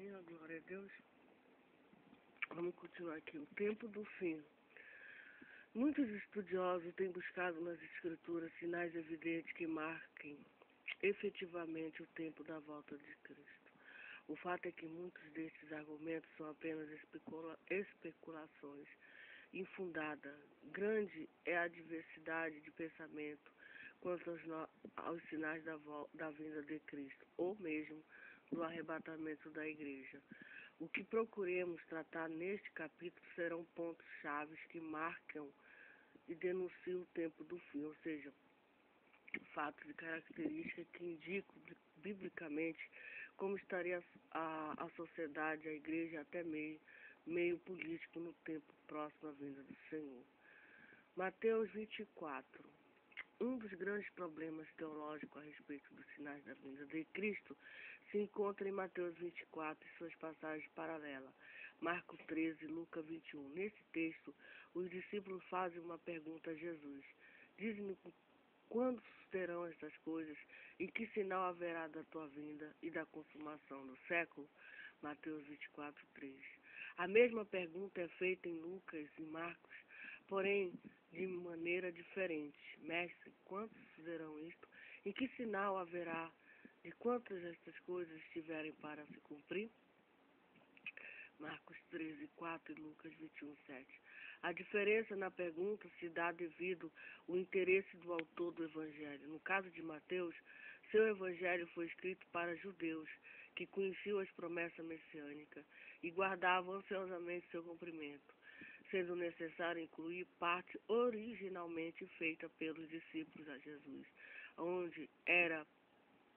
Amém, a glória a Deus. Vamos continuar aqui. O tempo do fim. Muitos estudiosos têm buscado nas escrituras sinais evidentes que marquem efetivamente o tempo da volta de Cristo. O fato é que muitos destes argumentos são apenas especulações infundadas. Grande é a diversidade de pensamento quanto aos sinais da vinda de Cristo, ou mesmo do arrebatamento da igreja. O que procuremos tratar neste capítulo serão pontos chaves que marcam e denunciam o tempo do fim, ou seja, fatos e características que indicam biblicamente como estaria a sociedade, a igreja, até meio político no tempo próximo à vinda do Senhor. Mateus 24. Um dos grandes problemas teológicos a respeito dos sinais da vinda de Cristo se encontra em Mateus 24 e suas passagens paralelas, Marcos 13 e Lucas 21. Nesse texto, os discípulos fazem uma pergunta a Jesus. Diz-me quando sucederão estas coisas e que sinal haverá da tua vinda e da consumação do século? Mateus 24, 3. A mesma pergunta é feita em Lucas e Marcos, porém de maneira diferente. Mestre, quando sucederão isto? E que sinal haverá de quantas estas coisas estiverem para se cumprir? Marcos 13, 4 e Lucas 21, 7. A diferença na pergunta se dá devido ao interesse do autor do Evangelho. No caso de Mateus, seu Evangelho foi escrito para judeus que conheciam as promessas messiânicas e guardavam ansiosamente seu cumprimento, sendo necessário incluir parte originalmente feita pelos discípulos a Jesus, onde era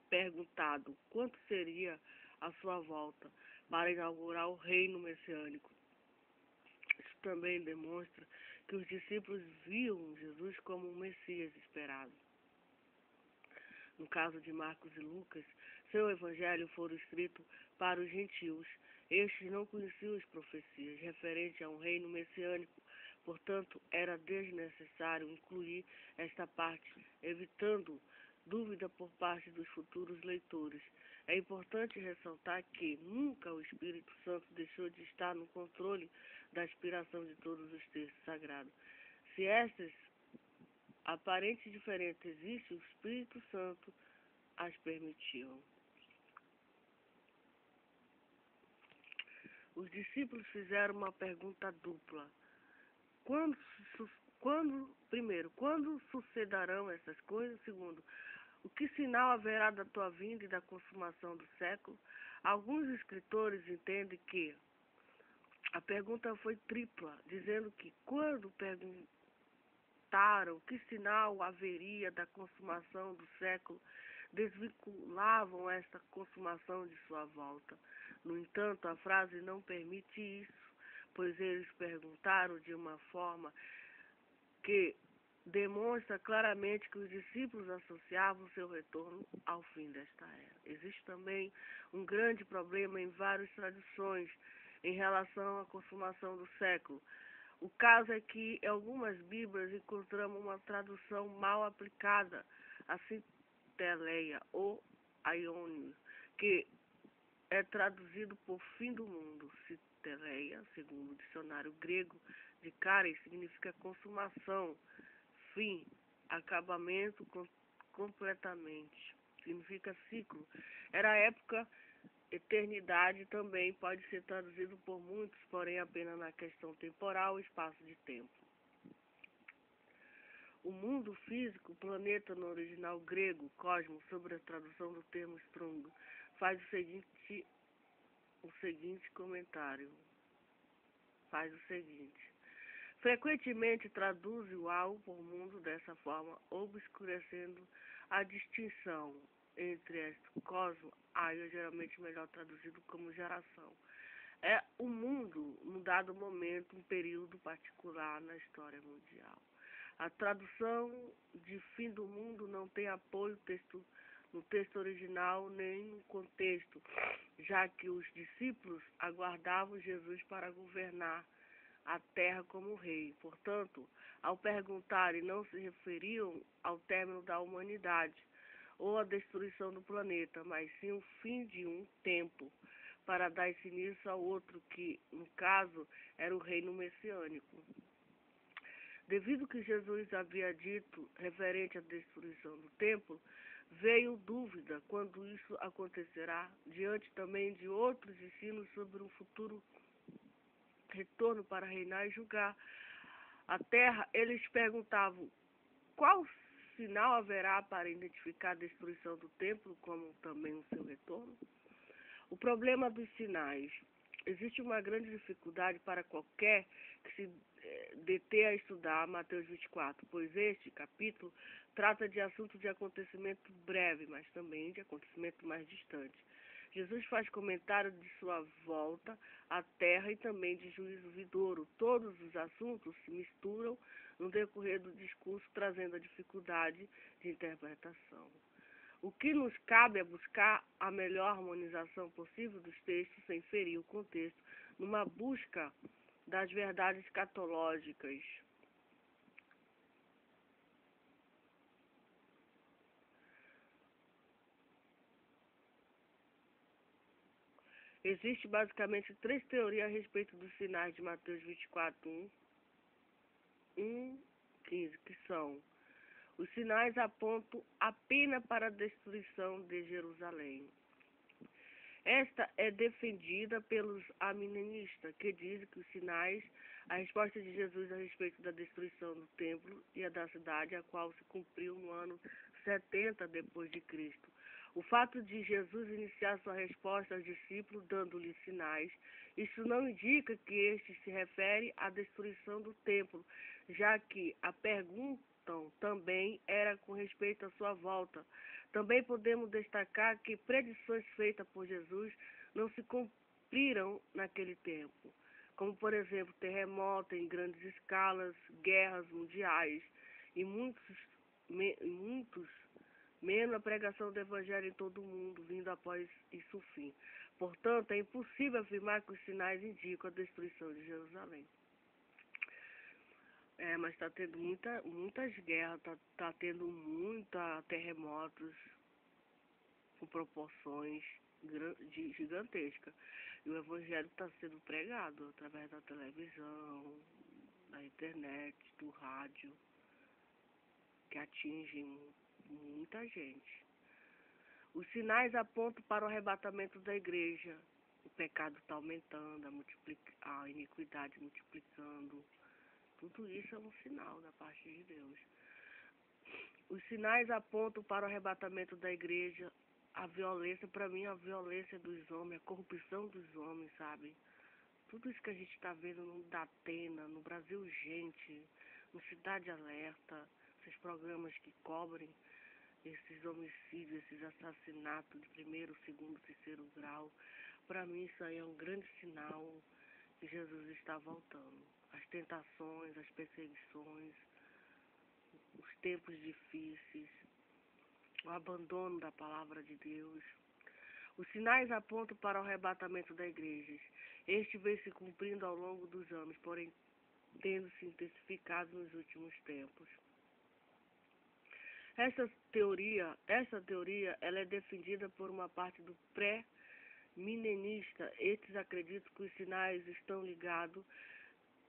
perguntado quanto seria a sua volta para inaugurar o reino messiânico. Isso também demonstra que os discípulos viam Jesus como um Messias esperado. No caso de Marcos e Lucas, seu evangelho foram escritos para os gentios. Estes não conheciam as profecias referentes a um reino messiânico, portanto, era desnecessário incluir esta parte, evitando dúvida por parte dos futuros leitores. É importante ressaltar que nunca o Espírito Santo deixou de estar no controle da inspiração de todos os textos sagrados. Se estas aparentes diferenças existem, o Espírito Santo as permitiu. Os discípulos fizeram uma pergunta dupla. Primeiro, quando sucederão essas coisas? Segundo, o que sinal haverá da tua vinda e da consumação do século? Alguns escritores entendem que a pergunta foi tripla, dizendo que quando perguntaram que sinal haveria da consumação do século, desvinculavam esta consumação de sua volta. No entanto, a frase não permite isso, pois eles perguntaram de uma forma que demonstra claramente que os discípulos associavam seu retorno ao fim desta era. Existe também um grande problema em várias traduções em relação à consumação do século. O caso é que em algumas Bíblias encontramos uma tradução mal aplicada, a Citeleia ou Aiônio, que é traduzido por fim do mundo. Citeleia, segundo o dicionário grego de Cáris, significa consumação, fim, acabamento, completamente. Significa ciclo. Era a época, eternidade também pode ser traduzido por muitos, porém apenas na questão temporal, espaço de tempo. O mundo físico, o planeta no original grego, cosmos, sobre a tradução do termo Strong, faz o seguinte comentário. Frequentemente traduz o algo por mundo dessa forma, obscurecendo a distinção entre este cosmos, é geralmente melhor traduzido como geração. É o mundo, num dado momento, um período particular na história mundial. A tradução de fim do mundo não tem apoio no texto original nem no contexto, já que os discípulos aguardavam Jesus para governar a terra como rei. Portanto, ao perguntarem, não se referiam ao término da humanidade ou à destruição do planeta, mas sim o fim de um tempo. para dar esse início ao outro, que, no caso, era o reino messiânico. Devido ao que Jesus havia dito referente à destruição do templo, veio dúvida quando isso acontecerá, diante também de outros ensinos sobre um futuro retorno para reinar e julgar a terra. Eles perguntavam qual sinal haverá para identificar a destruição do templo, como também o seu retorno. O problema dos sinais. Existe uma grande dificuldade para qualquer que se deter a estudar Mateus 24, pois este capítulo trata de assuntos de acontecimento breve, mas também de acontecimento mais distante. Jesus faz comentário de sua volta à terra e também de juízo vindouro. Todos os assuntos se misturam no decorrer do discurso, trazendo a dificuldade de interpretação. O que nos cabe é buscar a melhor harmonização possível dos textos sem ferir o contexto, numa busca das verdades escatológicas. Existem basicamente 3 teorias a respeito dos sinais de Mateus 24, 15, que são: os sinais apontam apenas para a destruição de Jerusalém. Esta é defendida pelos arminianistas, que dizem que os sinais, a resposta de Jesus a respeito da destruição do templo e a da cidade, a qual se cumpriu no ano 70 depois de Cristo. O fato de Jesus iniciar sua resposta aos discípulos dando-lhes sinais, isso não indica que este se refere à destruição do templo, já que a pergunta também era com respeito à sua volta. Também podemos destacar que predições feitas por Jesus não se cumpriram naquele tempo, como, por exemplo, terremotos em grandes escalas, guerras mundiais e muitos menos a pregação do Evangelho em todo o mundo, vindo após isso o fim. Portanto, é impossível afirmar que os sinais indicam a destruição de Jerusalém. Mas está tendo muitas guerras, está tendo muitos terremotos com proporções gigantescas. E o Evangelho está sendo pregado através da televisão, da internet, do rádio, que atingem muita gente. Os sinais apontam para o arrebatamento da igreja. O pecado está aumentando, a iniquidade multiplicando. Tudo isso é um sinal da parte de Deus. Os sinais apontam para o arrebatamento da igreja, a violência, para mim, a violência dos homens, a corrupção dos homens, sabe? Tudo isso que a gente está vendo no Datena, no Brasil Gente, no Cidade Alerta, esses programas que cobrem esses homicídios, esses assassinatos de 1º, 2º, 3º grau, para mim isso aí é um grande sinal que Jesus está voltando. As tentações, as perseguições, os tempos difíceis, o abandono da palavra de Deus. Os sinais apontam para o arrebatamento da igreja. Este vem se cumprindo ao longo dos anos, porém tendo se intensificado nos últimos tempos. Essa teoria ela é defendida por uma parte do pré-milenista. Estes acreditam que os sinais estão ligados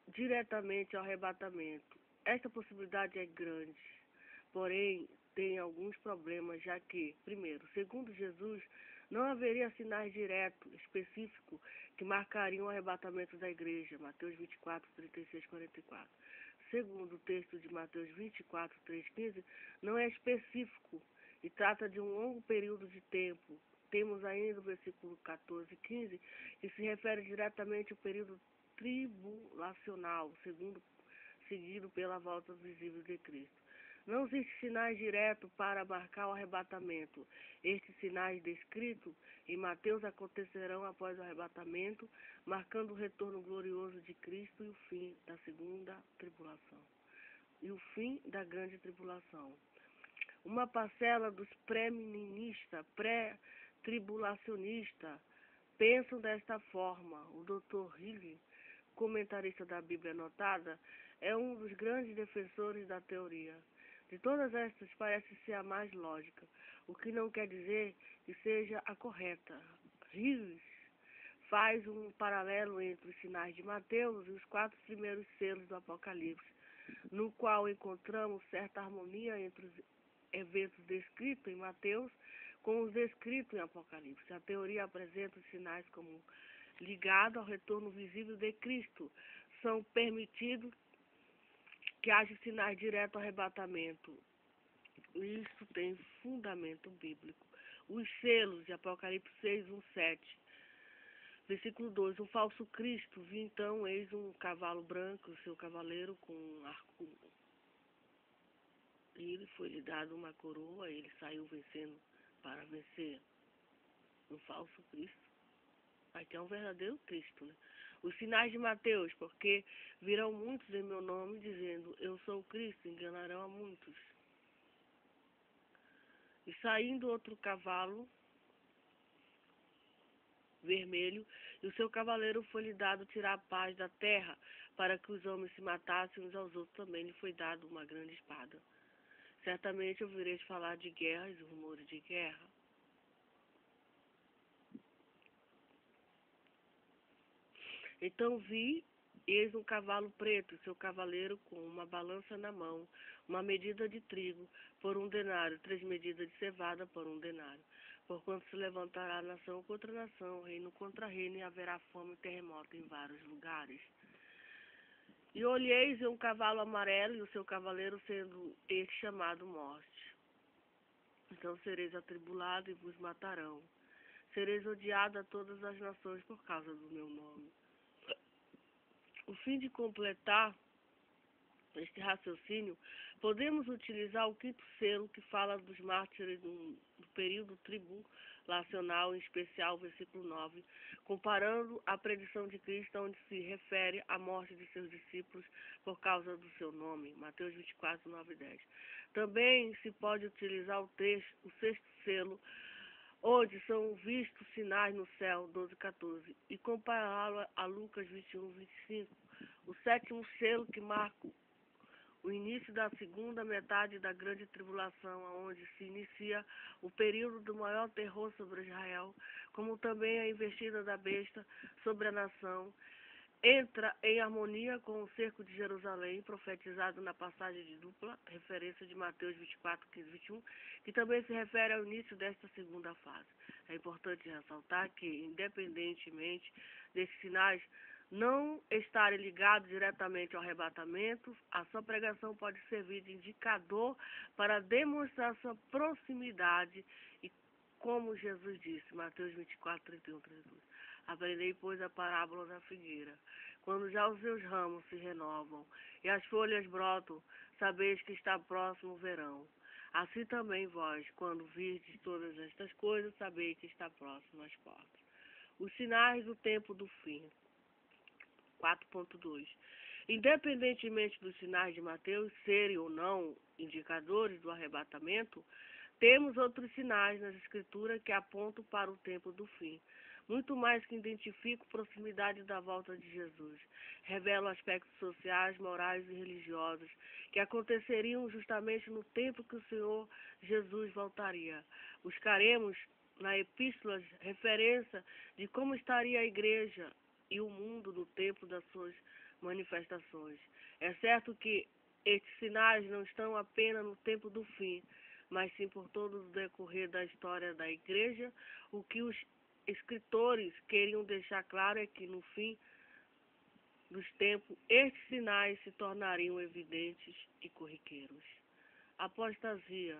diretamente ao arrebatamento. Esta possibilidade é grande, porém tem alguns problemas, já que, primeiro, segundo Jesus, não haveria sinais diretos, específicos, que marcariam o arrebatamento da igreja, Mateus 24, 36, 44. Segundo o texto de Mateus 24, 3, 15, não é específico e trata de um longo período de tempo. Temos ainda o versículo 14 e 15, que se refere diretamente ao período tribulacional, seguido pela volta visível de Cristo. Não existem sinais diretos para marcar o arrebatamento. Estes sinais descritos em Mateus acontecerão após o arrebatamento, marcando o retorno glorioso de Cristo e o fim da segunda tribulação. E o fim da grande tribulação. Uma parcela dos pré-milenistas, pré-tribulacionistas, pensam desta forma. O Dr. Hill, comentarista da Bíblia Anotada, é um dos grandes defensores da teoria. De todas estas, parece ser a mais lógica, o que não quer dizer que seja a correta. Hills faz um paralelo entre os sinais de Mateus e os 4 primeiros selos do Apocalipse, no qual encontramos certa harmonia entre os eventos descritos em Mateus com os descritos em Apocalipse. A teoria apresenta os sinais como ligados ao retorno visível de Cristo. São permitidos que haja sinais diretos ao arrebatamento. Isso tem fundamento bíblico. Os selos de Apocalipse 6, 1, 7. Versículo 2. Um falso Cristo, vi então, eis um cavalo branco, o seu cavaleiro com um arco. E ele foi-lhe dado uma coroa, ele saiu vencendo para vencer. Um falso Cristo. Aqui é um verdadeiro Cristo, né? Os sinais de Mateus, porque virão muitos em meu nome, dizendo, eu sou o Cristo, enganarão a muitos. E saindo outro cavalo vermelho, e o seu cavaleiro foi-lhe dado tirar a paz da terra, para que os homens se matassem uns aos outros, também lhe foi dado uma grande espada. Certamente ouvireis falar de guerras e rumores de guerra. Então vi, eis um cavalo preto, seu cavaleiro com uma balança na mão, uma medida de trigo por 1 denário, 3 medidas de cevada por 1 denário. Porquanto se levantará nação contra nação, reino contra reino, e haverá fome e terremoto em vários lugares. E olheis um cavalo amarelo, e o seu cavaleiro sendo este chamado Morte. Então sereis atribulados e vos matarão. Sereis odiados a todas as nações por causa do meu nome. O fim de completar este raciocínio, podemos utilizar o 5º selo que fala dos mártires do período tribulacional, em especial o versículo 9, comparando a predição de Cristo, onde se refere à morte de seus discípulos por causa do seu nome, Mateus 24, 9 e 10. Também se pode utilizar o 6º selo, onde são vistos sinais no céu, 12, 14, e compará-lo a Lucas 21, 25. O 7º selo que marca o início da segunda metade da grande tribulação, onde se inicia o período do maior terror sobre Israel, como também a investida da besta sobre a nação, entra em harmonia com o cerco de Jerusalém, profetizado na passagem de dupla referência de Mateus 24, 15, 21, que também se refere ao início desta segunda fase. É importante ressaltar que, independentemente desses sinais não estarem ligados diretamente ao arrebatamento, a sua pregação pode servir de indicador para demonstrar sua proximidade e, como Jesus disse, Mateus 24, 31, 32. Aprendei, pois, a parábola da figueira. Quando já os seus ramos se renovam e as folhas brotam, sabeis que está próximo o verão. Assim também vós, quando virdes todas estas coisas, sabeis que está próximo às portas. Os sinais do tempo do fim. 4.2. Independentemente dos sinais de Mateus serem ou não indicadores do arrebatamento, temos outros sinais nas Escrituras que apontam para o tempo do fim. Muito mais que identificam proximidade da volta de Jesus. Revelam aspectos sociais, morais e religiosos que aconteceriam justamente no tempo que o Senhor Jesus voltaria. Buscaremos na epístola referência de como estaria a igreja e o mundo no tempo das suas manifestações. É certo que estes sinais não estão apenas no tempo do fim, mas sim por todo o decorrer da história da igreja. O que os escritores queriam deixar claro é que no fim dos tempos, estes sinais se tornariam evidentes e corriqueiros. Apostasia.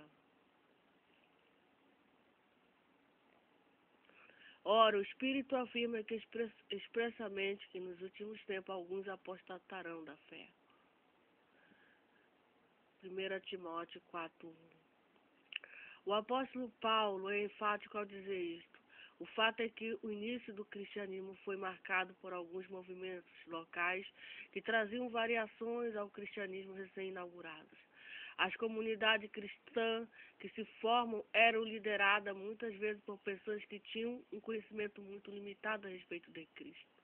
Ora, o Espírito afirma que expressamente que nos últimos tempos alguns apostatarão da fé. 1 Timóteo 4:1. O apóstolo Paulo é enfático ao dizer isto. O fato é que o início do cristianismo foi marcado por alguns movimentos locais que traziam variações ao cristianismo recém-inaugurados. As comunidades cristãs que se formam eram lideradas muitas vezes por pessoas que tinham um conhecimento muito limitado a respeito de Cristo.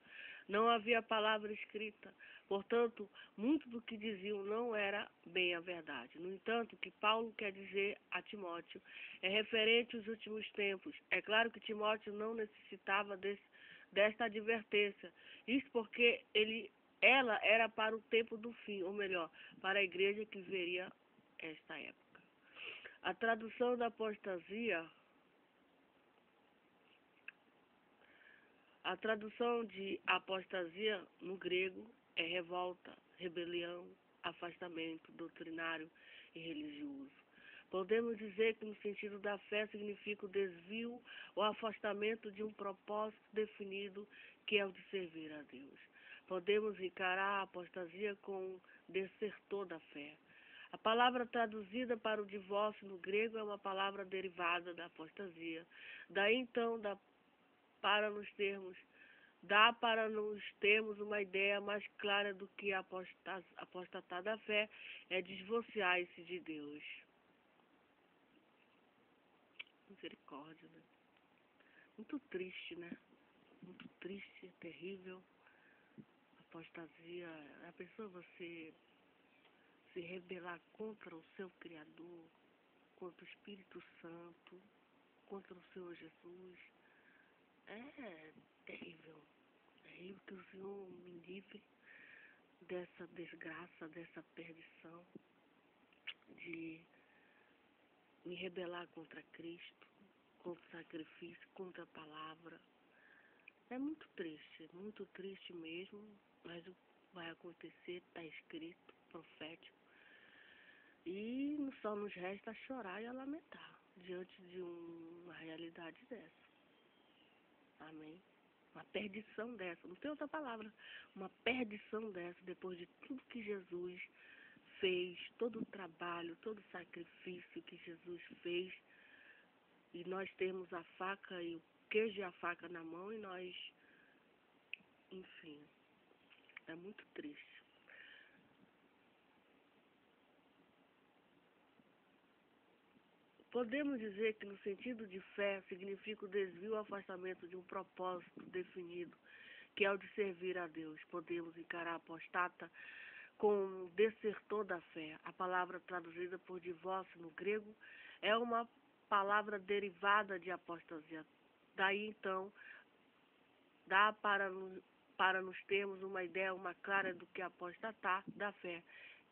Não havia palavra escrita, portanto, muito do que diziam não era bem a verdade. No entanto, o que Paulo quer dizer a Timóteo é referente aos últimos tempos. É claro que Timóteo não necessitava desta advertência. Isso porque ela era para o tempo do fim, ou melhor, para a igreja que veria esta época. A tradução da apostasia, a tradução de apostasia no grego é revolta, rebelião, afastamento doutrinário e religioso. Podemos dizer que no sentido da fé significa o desvio ou afastamento de um propósito definido que é o de servir a Deus. Podemos encarar a apostasia como desertor da fé. A palavra traduzida para o divórcio no grego é uma palavra derivada da apostasia. Daí então dá para nos termos uma ideia mais clara do que apostatar da fé é divorciar-se de Deus. Misericórdia, né? Muito triste, né? Muito triste, terrível. Apostasia. A pessoa você se rebelar contra o seu Criador, contra o Espírito Santo, contra o Senhor Jesus. É terrível. Terrível que o Senhor me livre dessa desgraça, dessa perdição, de me rebelar contra Cristo, contra o sacrifício, contra a palavra. É muito triste mesmo, mas o que vai acontecer está escrito, profético. E só nos resta chorar e a lamentar diante de uma realidade dessa. Amém? Uma perdição dessa, não tem outra palavra, uma perdição dessa, depois de tudo que Jesus fez, todo o trabalho, todo o sacrifício que Jesus fez, e nós temos a faca e o queijo e a faca na mão, e nós, enfim, é muito triste. Podemos dizer que no sentido de fé significa o desvio ou afastamento de um propósito definido, que é o de servir a Deus. Podemos encarar a apostata como desertor da fé. A palavra traduzida por divórcio no grego é uma palavra derivada de apostasia. Daí então, dá para nos termos uma ideia, uma clara do que apostatar da fé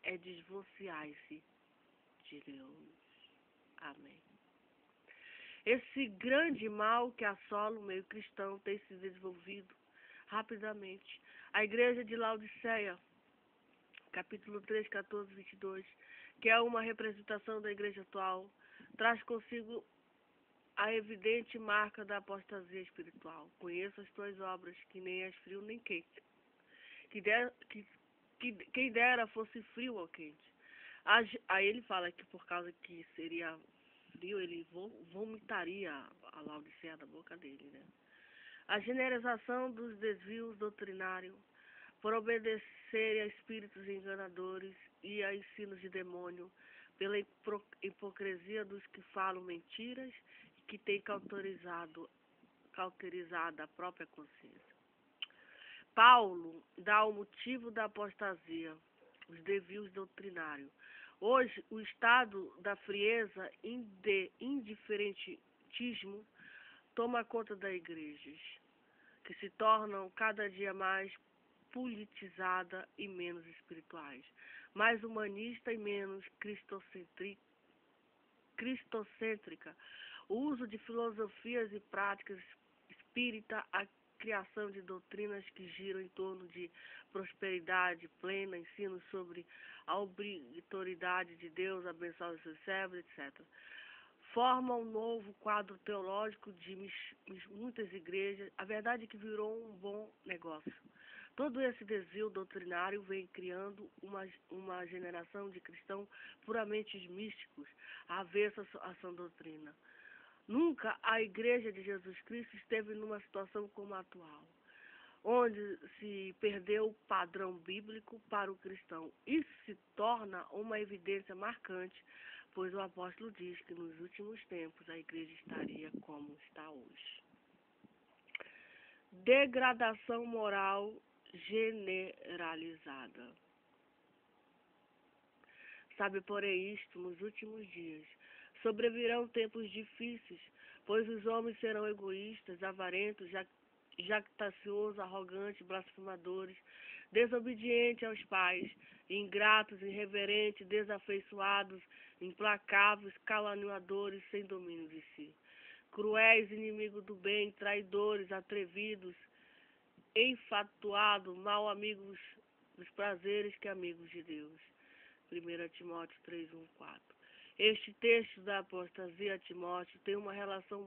é divorciar-se de Deus. Amém. Esse grande mal que assola o meio cristão tem se desenvolvido rapidamente. A igreja de Laodiceia, capítulo 3, 14, 22, que é uma representação da igreja atual, traz consigo a evidente marca da apostasia espiritual. Conheço as tuas obras, que nem és frio nem quente. Quem dera fosse frio ou quente. Aí ele fala que por causa que seria frio, ele vomitaria a Laodiceia da boca dele, né? A generalização dos desvios doutrinários por obedecer a espíritos enganadores e a ensinos de demônio, pela hipocrisia dos que falam mentiras e que têm cauterizado a própria consciência. Paulo dá o motivo da apostasia, os desvios doutrinários. Hoje, o estado da frieza e de indiferentismo toma conta das igrejas, que se tornam cada dia mais politizadas e menos espirituais, mais humanista e menos cristocêntrica. O uso de filosofias e práticas espírita, a criação de doutrinas que giram em torno de prosperidade plena, ensino sobre a obrigatoriedade de Deus, abençoar os seus servos, etc. Forma um novo quadro teológico de muitas igrejas. A verdade é que virou um bom negócio. Todo esse desvio doutrinário vem criando uma geração de cristãos puramente místicos, avessa à sã doutrina. Nunca a Igreja de Jesus Cristo esteve numa situação como a atual, onde se perdeu o padrão bíblico para o cristão. Isso se torna uma evidência marcante, pois o apóstolo diz que nos últimos tempos a Igreja estaria como está hoje. Degradação moral generalizada. Sabe, porém, isto nos últimos dias. Sobrevirão tempos difíceis, pois os homens serão egoístas, avarentos, jactanciosos, arrogantes, blasfemadores, desobedientes aos pais, ingratos, irreverentes, desafeiçoados, implacáveis, caluniadores, sem domínio de si, cruéis, inimigos do bem, traidores, atrevidos, enfatuados, mal amigos dos prazeres que amigos de Deus. 1 Timóteo 3:1-4. Este texto da apostasia a Timóteo tem uma relação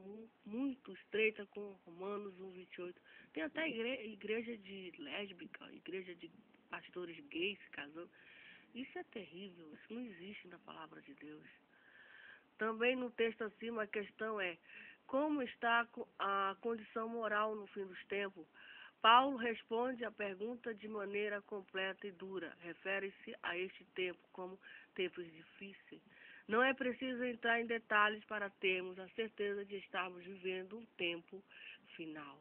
muito estreita com Romanos 1:28. Tem até igreja de lésbica, igreja de pastores gays se casando. Isso é terrível, isso não existe na palavra de Deus. Também no texto acima a questão é como está a condição moral no fim dos tempos. Paulo responde a pergunta de maneira completa e dura. Refere-se a este tempo como tempos difíceis. Não é preciso entrar em detalhes para termos a certeza de estarmos vivendo um tempo final.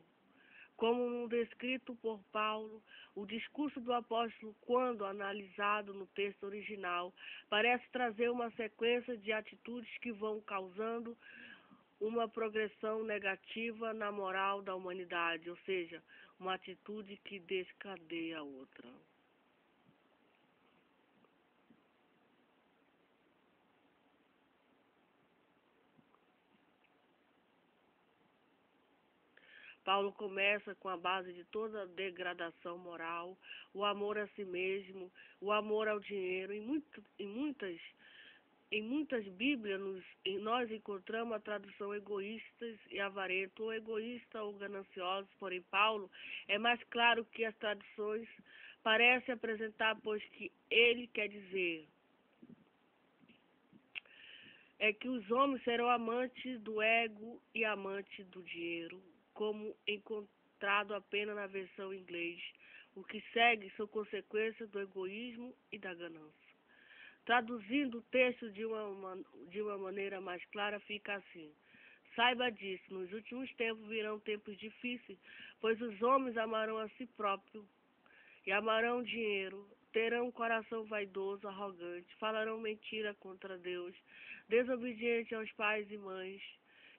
Como descrito por Paulo, o discurso do apóstolo, quando analisado no texto original, parece trazer uma sequência de atitudes que vão causando uma progressão negativa na moral da humanidade, ou seja, uma atitude que descadeia a outra. Paulo começa com a base de toda a degradação moral, o amor a si mesmo, o amor ao dinheiro. Em muitas Bíblias nós encontramos a tradução egoístas e avarento, ou egoísta ou gananciosos, porém Paulo é mais claro que as traduções parecem apresentar, pois que ele quer dizer é que os homens serão amantes do ego e amantes do dinheiro, como encontrado apenas na versão em inglês. O que segue são consequências do egoísmo e da ganância. Traduzindo o texto de uma maneira mais clara, fica assim: saiba disso, nos últimos tempos virão tempos difíceis, pois os homens amarão a si próprios e amarão dinheiro, terão um coração vaidoso, arrogante, falarão mentira contra Deus, desobedientes aos pais e mães,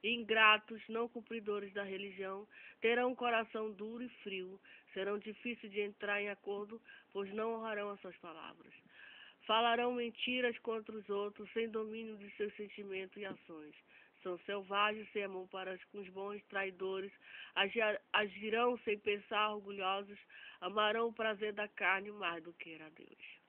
ingratos, não cumpridores da religião, terão um coração duro e frio, serão difíceis de entrar em acordo, pois não honrarão as suas palavras. Falarão mentiras contra os outros, sem domínio de seus sentimentos e ações. São selvagens, sem amor para com os bons, traidores, agirão sem pensar, orgulhosos, amarão o prazer da carne mais do que a Deus.